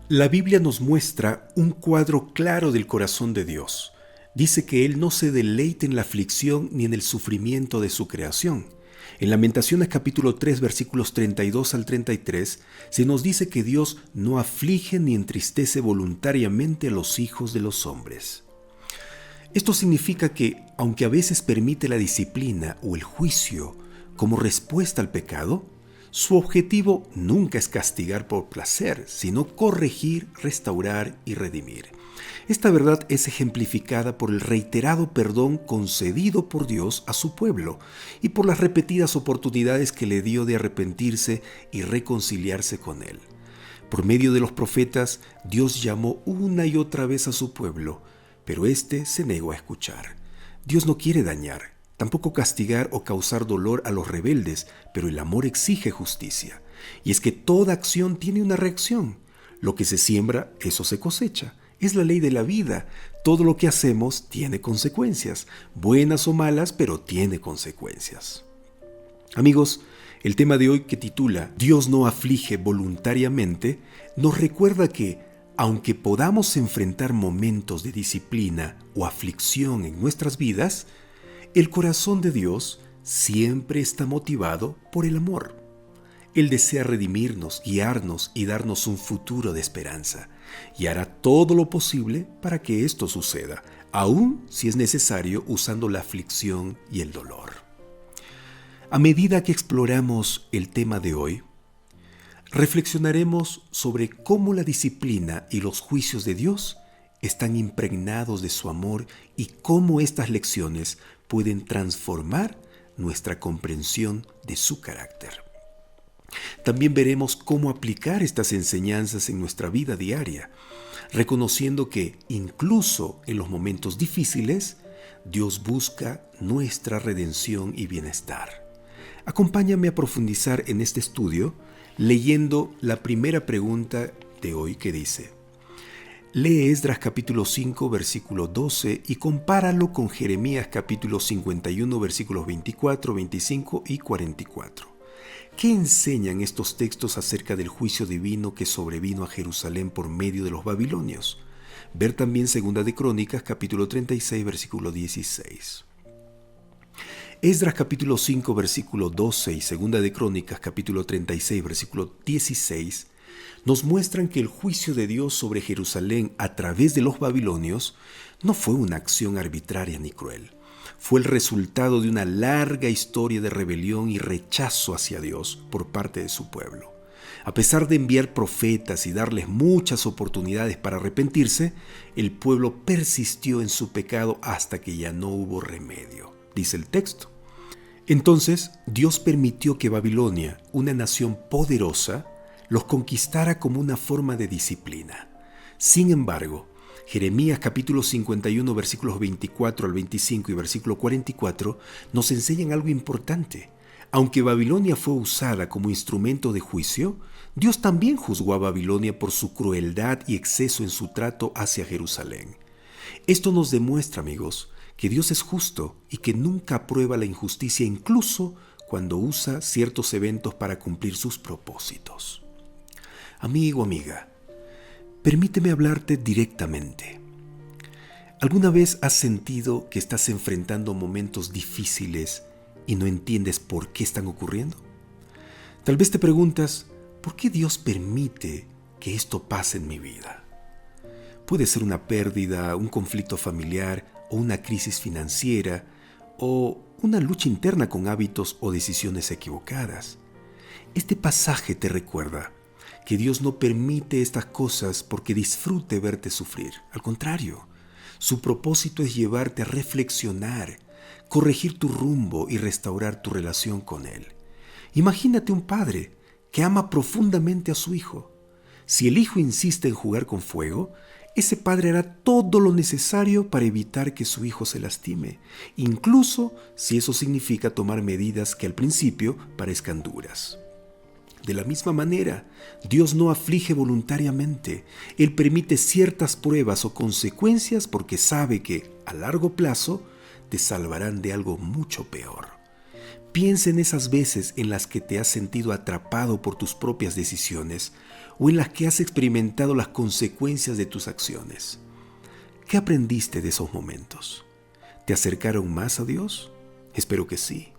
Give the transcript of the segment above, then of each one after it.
La Biblia nos muestra un cuadro claro del corazón de Dios. Dice que Él no se deleita en la aflicción ni en el sufrimiento de su creación. En Lamentaciones capítulo 3 versículos 32 al 33 se nos dice que Dios no aflige ni entristece voluntariamente a los hijos de los hombres. Esto significa que, aunque a veces permite la disciplina o el juicio como respuesta al pecado, su objetivo nunca es castigar por placer, sino corregir, restaurar y redimir. Esta verdad es ejemplificada por el reiterado perdón concedido por Dios a su pueblo y por las repetidas oportunidades que le dio de arrepentirse y reconciliarse con Él. Por medio de los profetas, Dios llamó una y otra vez a su pueblo, pero éste se negó a escuchar. Dios no quiere dañar, tampoco castigar o causar dolor a los rebeldes, pero el amor exige justicia. Y es que toda acción tiene una reacción. Lo que se siembra, eso se cosecha. Es la ley de la vida. Todo lo que hacemos tiene consecuencias, buenas o malas, pero tiene consecuencias. Amigos, el tema de hoy, que titula Dios no aflige voluntariamente, nos recuerda que, aunque podamos enfrentar momentos de disciplina o aflicción en nuestras vidas, el corazón de Dios siempre está motivado por el amor. Él desea redimirnos, guiarnos y darnos un futuro de esperanza, y hará todo lo posible para que esto suceda, aun si es necesario usando la aflicción y el dolor. A medida que exploramos el tema de hoy, reflexionaremos sobre cómo la disciplina y los juicios de Dios están impregnados de su amor y cómo estas lecciones pueden transformar nuestra comprensión de su carácter. También veremos cómo aplicar estas enseñanzas en nuestra vida diaria, reconociendo que incluso en los momentos difíciles, Dios busca nuestra redención y bienestar. Acompáñame a profundizar en este estudio leyendo la primera pregunta de hoy que dice: lee Esdras capítulo 5 versículo 12 y compáralo con Jeremías capítulo 51 versículos 24, 25 y 44. ¿Qué enseñan estos textos acerca del juicio divino que sobrevino a Jerusalén por medio de los babilonios? Ver también Segunda de Crónicas capítulo 36 versículo 16. Esdras capítulo 5 versículo 12 y Segunda de Crónicas capítulo 36 versículo 16 nos muestran que el juicio de Dios sobre Jerusalén a través de los babilonios no fue una acción arbitraria ni cruel. Fue el resultado de una larga historia de rebelión y rechazo hacia Dios por parte de su pueblo. A pesar de enviar profetas y darles muchas oportunidades para arrepentirse, el pueblo persistió en su pecado hasta que ya no hubo remedio, dice el texto. Entonces, Dios permitió que Babilonia, una nación poderosa, los conquistara como una forma de disciplina. Sin embargo, Jeremías capítulo 51 versículos 24 al 25 y versículo 44 nos enseñan algo importante. Aunque Babilonia fue usada como instrumento de juicio, Dios también juzgó a Babilonia por su crueldad y exceso en su trato hacia Jerusalén. Esto nos demuestra, amigos, que Dios es justo y que nunca aprueba la injusticia, incluso cuando usa ciertos eventos para cumplir sus propósitos. Amigo, amiga, permíteme hablarte directamente. ¿Alguna vez has sentido que estás enfrentando momentos difíciles y no entiendes por qué están ocurriendo? Tal vez te preguntas, ¿por qué Dios permite que esto pase en mi vida? Puede ser una pérdida, un conflicto familiar o una crisis financiera o una lucha interna con hábitos o decisiones equivocadas. Este pasaje te recuerda que Dios no permite estas cosas porque disfrute verte sufrir. Al contrario, su propósito es llevarte a reflexionar, corregir tu rumbo y restaurar tu relación con Él. Imagínate un padre que ama profundamente a su hijo. Si el hijo insiste en jugar con fuego, ese padre hará todo lo necesario para evitar que su hijo se lastime, incluso si eso significa tomar medidas que al principio parezcan duras. De la misma manera, Dios no aflige voluntariamente. Él permite ciertas pruebas o consecuencias porque sabe que, a largo plazo, te salvarán de algo mucho peor. Piensa en esas veces en las que te has sentido atrapado por tus propias decisiones o en las que has experimentado las consecuencias de tus acciones. ¿Qué aprendiste de esos momentos? ¿Te acercaron más a Dios? Espero que sí.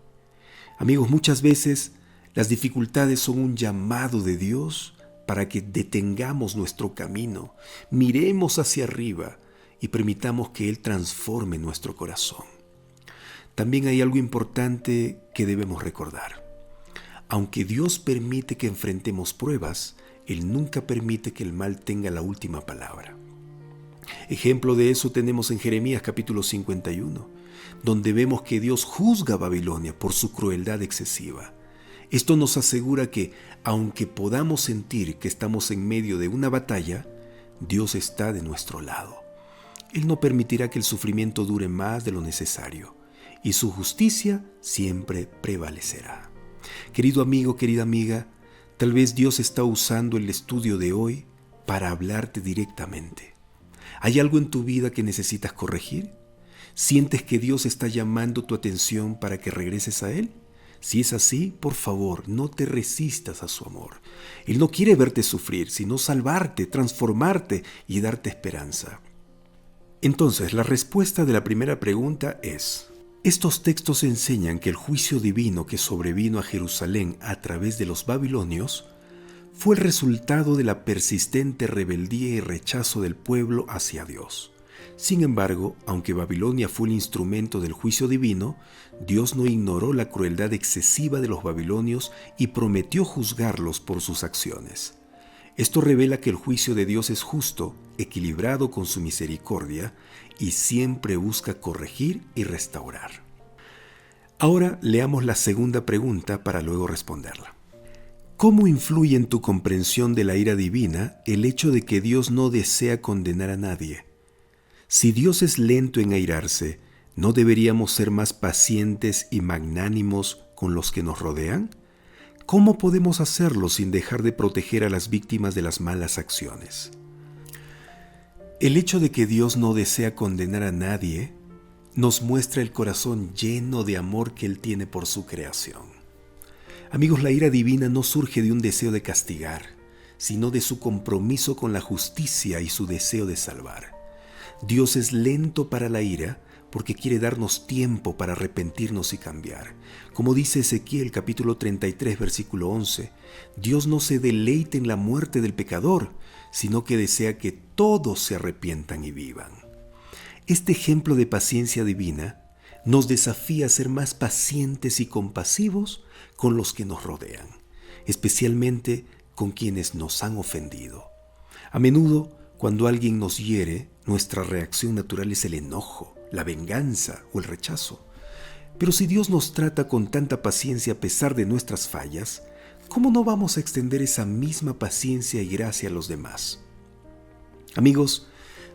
Amigos, muchas veces las dificultades son un llamado de Dios para que detengamos nuestro camino, miremos hacia arriba y permitamos que Él transforme nuestro corazón. También hay algo importante que debemos recordar. Aunque Dios permite que enfrentemos pruebas, Él nunca permite que el mal tenga la última palabra. Ejemplo de eso tenemos en Jeremías capítulo 51, donde vemos que Dios juzga a Babilonia por su crueldad excesiva. Esto nos asegura que, aunque podamos sentir que estamos en medio de una batalla, Dios está de nuestro lado. Él no permitirá que el sufrimiento dure más de lo necesario, y su justicia siempre prevalecerá. Querido amigo, querida amiga, tal vez Dios está usando el estudio de hoy para hablarte directamente. ¿Hay algo en tu vida que necesitas corregir? ¿Sientes que Dios está llamando tu atención para que regreses a Él? Si es así, por favor, no te resistas a su amor. Él no quiere verte sufrir, sino salvarte, transformarte y darte esperanza. Entonces, la respuesta de la primera pregunta es: estos textos enseñan que el juicio divino que sobrevino a Jerusalén a través de los babilonios fue el resultado de la persistente rebeldía y rechazo del pueblo hacia Dios. Sin embargo, aunque Babilonia fue el instrumento del juicio divino, Dios no ignoró la crueldad excesiva de los babilonios y prometió juzgarlos por sus acciones. Esto revela que el juicio de Dios es justo, equilibrado con su misericordia y siempre busca corregir y restaurar. Ahora leamos la segunda pregunta para luego responderla. ¿Cómo influye en tu comprensión de la ira divina el hecho de que Dios no desea condenar a nadie? Si Dios es lento en airarse, ¿no deberíamos ser más pacientes y magnánimos con los que nos rodean? ¿Cómo podemos hacerlo sin dejar de proteger a las víctimas de las malas acciones? El hecho de que Dios no desea condenar a nadie nos muestra el corazón lleno de amor que Él tiene por su creación. Amigos, la ira divina no surge de un deseo de castigar, sino de su compromiso con la justicia y su deseo de salvar. Dios es lento para la ira porque quiere darnos tiempo para arrepentirnos y cambiar. Como dice Ezequiel capítulo 33 versículo 11, Dios no se deleita en la muerte del pecador, sino que desea que todos se arrepientan y vivan. Este ejemplo de paciencia divina nos desafía a ser más pacientes y compasivos con los que nos rodean, especialmente con quienes nos han ofendido. A menudo, cuando alguien nos hiere, nuestra reacción natural es el enojo, la venganza o el rechazo. Pero si Dios nos trata con tanta paciencia a pesar de nuestras fallas, ¿cómo no vamos a extender esa misma paciencia y gracia a los demás? Amigos,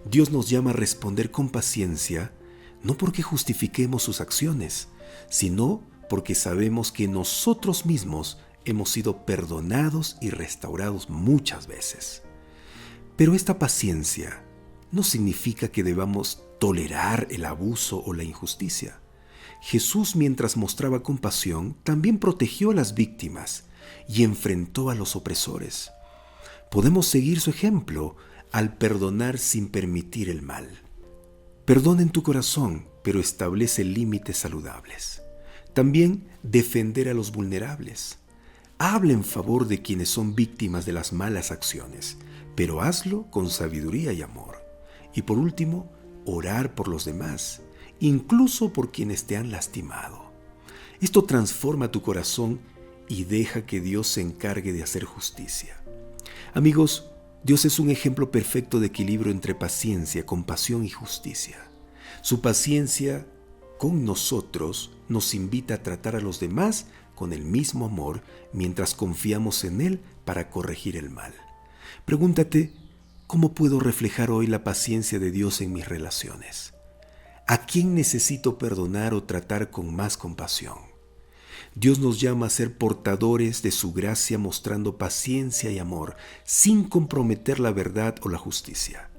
Dios nos llama a responder con paciencia, no porque justifiquemos sus acciones, sino porque sabemos que nosotros mismos hemos sido perdonados y restaurados muchas veces. Pero esta paciencia no significa que debamos tolerar el abuso o la injusticia. Jesús, mientras mostraba compasión, también protegió a las víctimas y enfrentó a los opresores. Podemos seguir su ejemplo al perdonar sin permitir el mal. Perdona en tu corazón, pero establece límites saludables. También defender a los vulnerables. Habla en favor de quienes son víctimas de las malas acciones, pero hazlo con sabiduría y amor. Y por último, orar por los demás, incluso por quienes te han lastimado. Esto transforma tu corazón y deja que Dios se encargue de hacer justicia. Amigos, Dios es un ejemplo perfecto de equilibrio entre paciencia, compasión y justicia. Su paciencia con nosotros nos invita a tratar a los demás con el mismo amor mientras confiamos en Él para corregir el mal. Pregúntate, ¿cómo puedo reflejar hoy la paciencia de Dios en mis relaciones? ¿A quién necesito perdonar o tratar con más compasión? Dios nos llama a ser portadores de su gracia mostrando paciencia y amor sin comprometer la verdad o la justicia.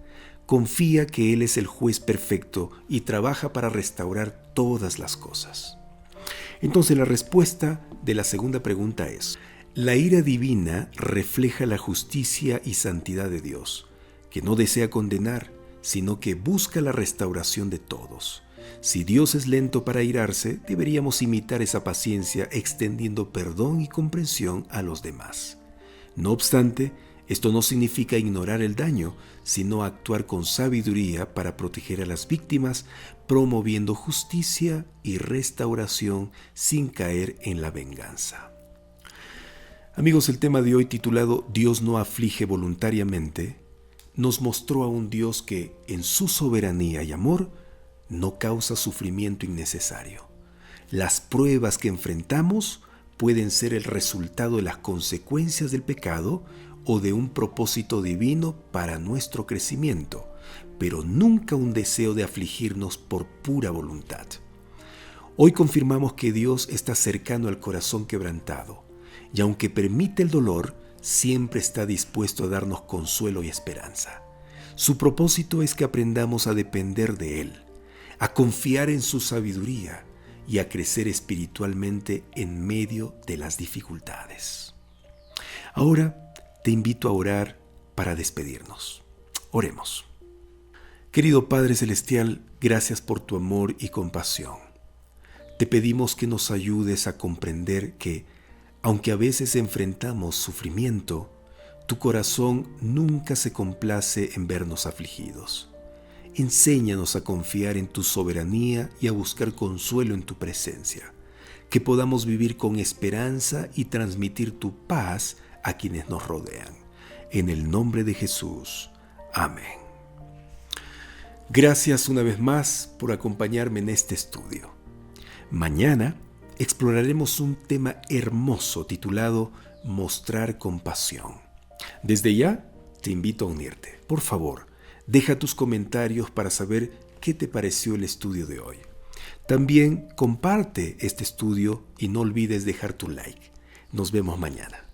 Confía que Él es el juez perfecto y trabaja para restaurar todas las cosas. Entonces la respuesta de la segunda pregunta es: la ira divina refleja la justicia y santidad de Dios, que no desea condenar, sino que busca la restauración de todos. Si Dios es lento para irarse, deberíamos imitar esa paciencia extendiendo perdón y comprensión a los demás. No obstante, esto no significa ignorar el daño, sino actuar con sabiduría para proteger a las víctimas, promoviendo justicia y restauración sin caer en la venganza. Amigos, el tema de hoy, titulado Dios no aflige voluntariamente, nos mostró a un Dios que, en su soberanía y amor, no causa sufrimiento innecesario. Las pruebas que enfrentamos pueden ser el resultado de las consecuencias del pecado o de un propósito divino para nuestro crecimiento, pero nunca un deseo de afligirnos por pura voluntad. Hoy confirmamos que Dios está cercano al corazón quebrantado, y aunque permite el dolor, siempre está dispuesto a darnos consuelo y esperanza. Su propósito es que aprendamos a depender de Él, a confiar en su sabiduría y a crecer espiritualmente en medio de las dificultades. Ahora te invito a orar para despedirnos. Oremos. Querido Padre Celestial, gracias por tu amor y compasión. Te pedimos que nos ayudes a comprender que, aunque a veces enfrentamos sufrimiento, tu corazón nunca se complace en vernos afligidos. Enséñanos a confiar en tu soberanía y a buscar consuelo en tu presencia, que podamos vivir con esperanza y transmitir tu paz a quienes nos rodean. En el nombre de Jesús. Amén. Gracias una vez más por acompañarme en este estudio. Mañana exploraremos un tema hermoso titulado Mostrar compasión. Desde ya te invito a unirte. Por favor, deja tus comentarios para saber qué te pareció el estudio de hoy. También comparte este estudio y no olvides dejar tu like. Nos vemos mañana.